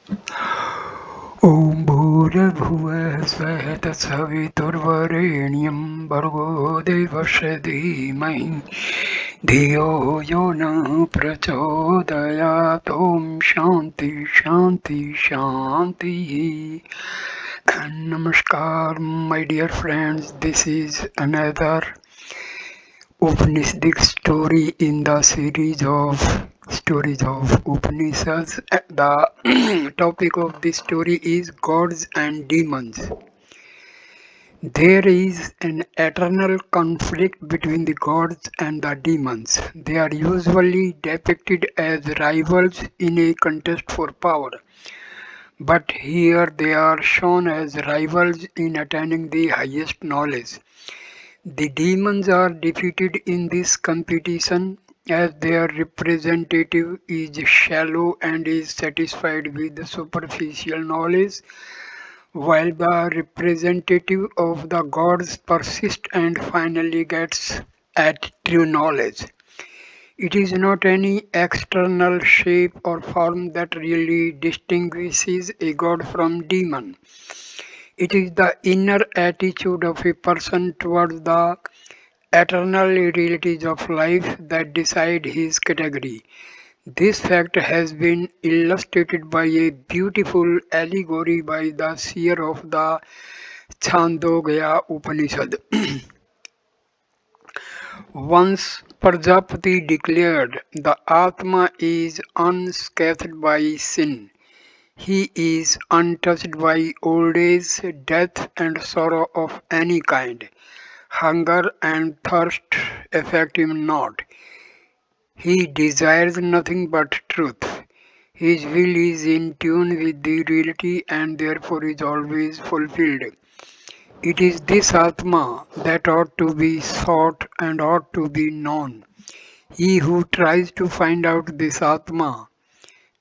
ॐ भूर्भुवः स्वः तत्सवितुर्वरेण्यं भर्गो देवस्य धीमहि धियो यो नः प्रचोदयात् ॐ शान्ति शान्ति शान्तिः. Namaskar, my dear friends. This is another Upanishadic story in the series of stories of Upanishads. The topic of this story is gods and demons. There is an eternal conflict between the gods and the demons. They are usually depicted as rivals in a contest for power, but here they are shown as rivals in attaining the highest knowledge. The demons are defeated in this competition as their representative is shallow and is satisfied with superficial knowledge, while the representative of the gods persists and finally gets at true knowledge. It is not any external shape or form that really distinguishes a god from demon. It is the inner attitude of a person towards the eternal realities of life that decide his category. This fact has been illustrated by a beautiful allegory by the seer of the Chandogya Upanishad. Once Prajapati declared, the Atma is unscathed by sin. He is untouched by old age, death, and sorrow of any kind. Hunger and thirst affect him not. He desires nothing but truth. His will is in tune with the reality and therefore is always fulfilled. It is this Atma that ought to be sought and ought to be known. He who tries to find out this Atma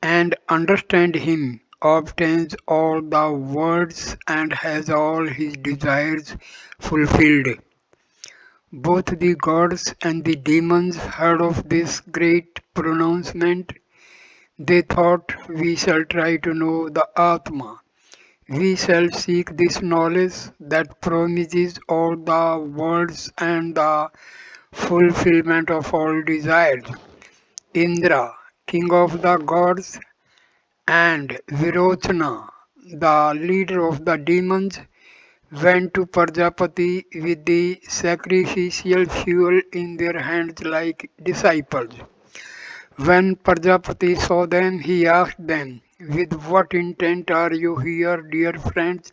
and understand him obtains all the words and has all his desires fulfilled. Both the gods and the demons heard of this great pronouncement. They thought, we shall try to know the Atma. We shall seek this knowledge that promises all the words and the fulfillment of all desires. Indra, king of the gods, and Virochana, the leader of the demons, went to Prajapati with the sacrificial fuel in their hands like disciples. When Prajapati saw them, he asked them, with what intent are you here, dear friends?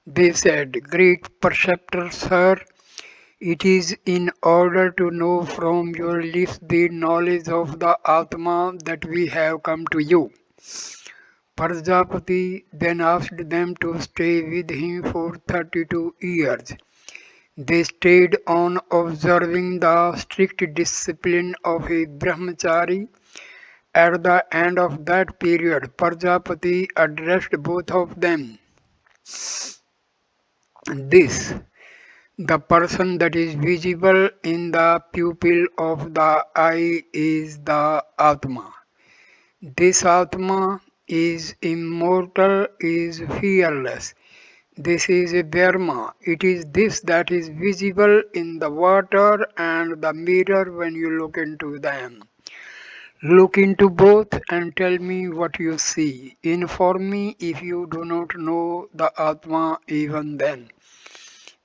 They said, great preceptor, sir, it is in order to know from your lips the knowledge of the Atma that we have come to you. Prajapati then asked them to stay with him for 32 years. They stayed on observing the strict discipline of a brahmachari. At the end of that period, Prajapati addressed both of them. This, the person that is visible in the pupil of the eye is the Atma. This Atma is immortal, is fearless. This is a Dharma. It is this that is visible in the water and the mirror when you look into them. Look into both and tell me what you see. Inform me if you do not know the Atma even then.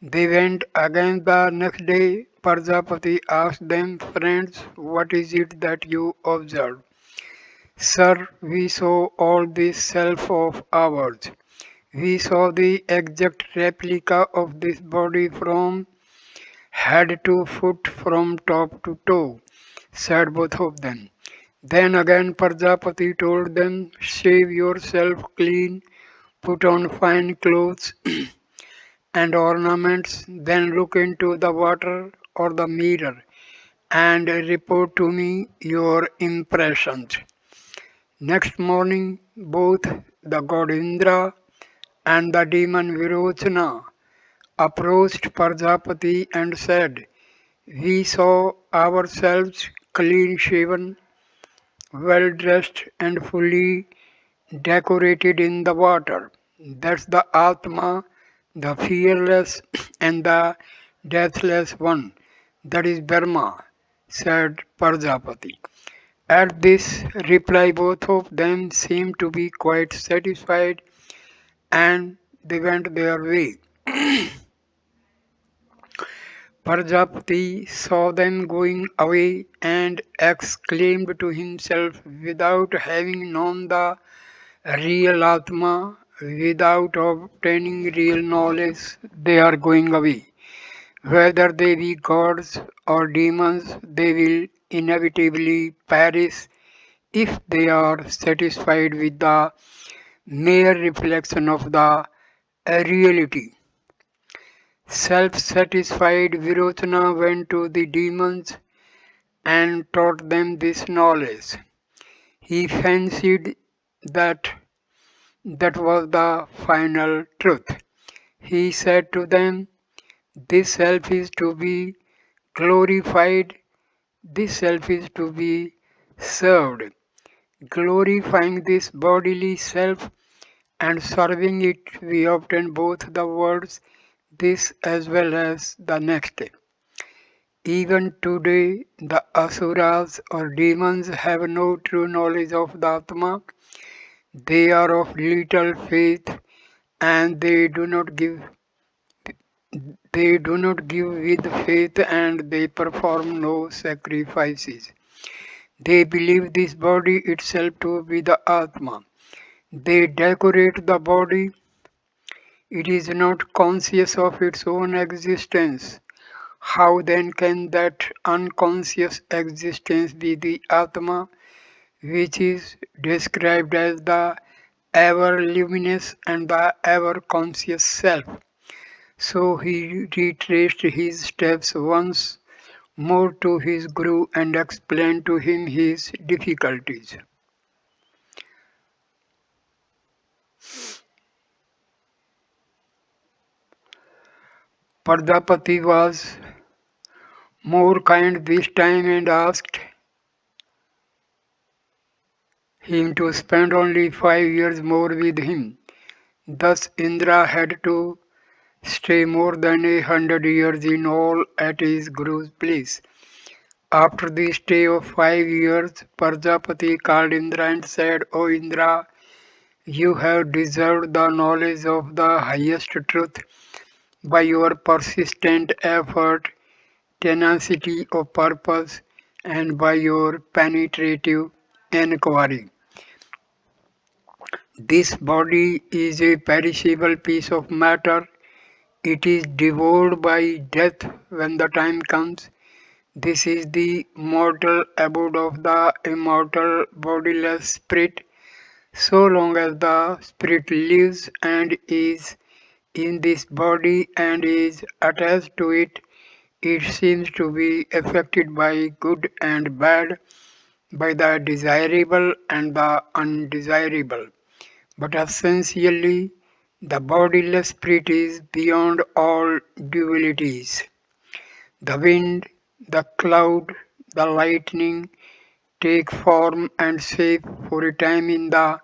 They went again the next day. Prajapati asked them, friends, what is it that you observed? Sir, we saw all this self of ours. We saw the exact replica of this body from head to foot, from top to toe, said both of them. Then again Prajapati told them, shave yourself clean, put on fine clothes and ornaments, then look into the water or the mirror and report to me your impressions. Next morning, both the god Indra and the demon Virochana approached Prajapati and said, we saw ourselves clean shaven, well dressed, and fully decorated in the water. That's the Atma, the fearless and the deathless one. That is Brahma, said Prajapati. At this reply, both of them seemed to be quite satisfied and they went their way. Prajapati saw them going away and exclaimed to himself, without having known the real Atma, without obtaining real knowledge, they are going away. Whether they be gods or demons, they will inevitably perish if they are satisfied with the mere reflection of the reality. Self-satisfied Virochana went to the demons and taught them this knowledge. He fancied that that was the final truth. He said to them, this self is to be glorified, this self is to be served. Glorifying this bodily self and serving it, we obtain both the words, this as well as the next. Even today, the asuras or demons have no true knowledge of the Atma. They are of little faith and they do not give with faith and they perform no sacrifices. They believe this body itself to be the Atma. They decorate the body. It is not conscious of its own existence. How then can that unconscious existence be the Atma, which is described as the ever luminous and the ever conscious self? So he retraced his steps once more to his Guru and explained to him his difficulties. Pradapati was more kind this time and asked him to spend only 5 years more with him. Thus Indra had to stay more than 100 years in all at his Guru's place. After the stay of 5 years, Prajapati called Indra and said, O Indra, you have deserved the knowledge of the highest truth by your persistent effort, tenacity of purpose, and by your penetrative inquiry. This body is a perishable piece of matter. It is devoured by death when the time comes. This is the mortal abode of the immortal bodiless spirit. So long as the spirit lives and is in this body and is attached to it, it seems to be affected by good and bad, by the desirable and the undesirable. But essentially, the bodiless spirit is beyond all dualities. The wind, the cloud, the lightning take form and shape for a time in the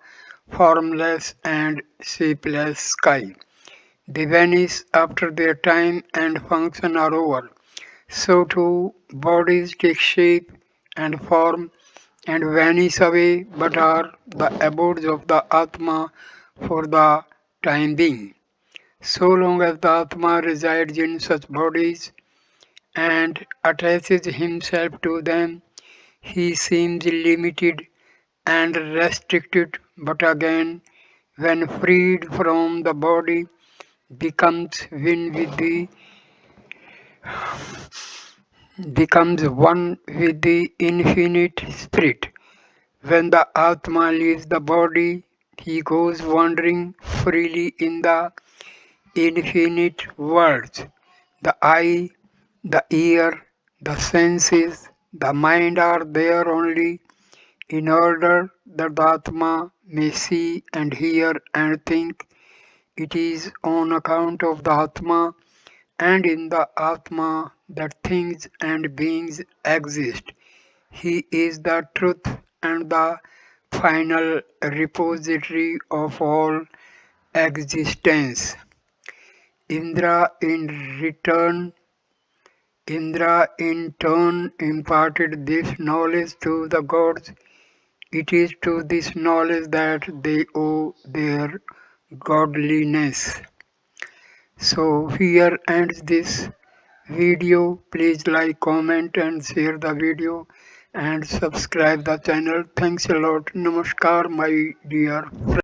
formless and shapeless sky. They vanish after their time and function are over. So too, bodies take shape and form and vanish away but are the abodes of the Atma for the time being. So long as the Atma resides in such bodies and attaches himself to them, he seems limited and restricted, but again, when freed from the body, becomes one with the infinite spirit. When the Atma leaves the body, he goes wandering freely in the infinite worlds. The eye, the ear, the senses, the mind are there only in order that the Atma may see and hear and think. It is on account of the Atma and in the Atma that things and beings exist. He is the truth and the final repository of all existence. Indra in return Indra in turn imparted this knowledge to the gods. It is to this knowledge that they owe their godliness. So here ends this video. Please like, comment and share the video and subscribe the channel. Thanks a lot. Namaskar my dear friends.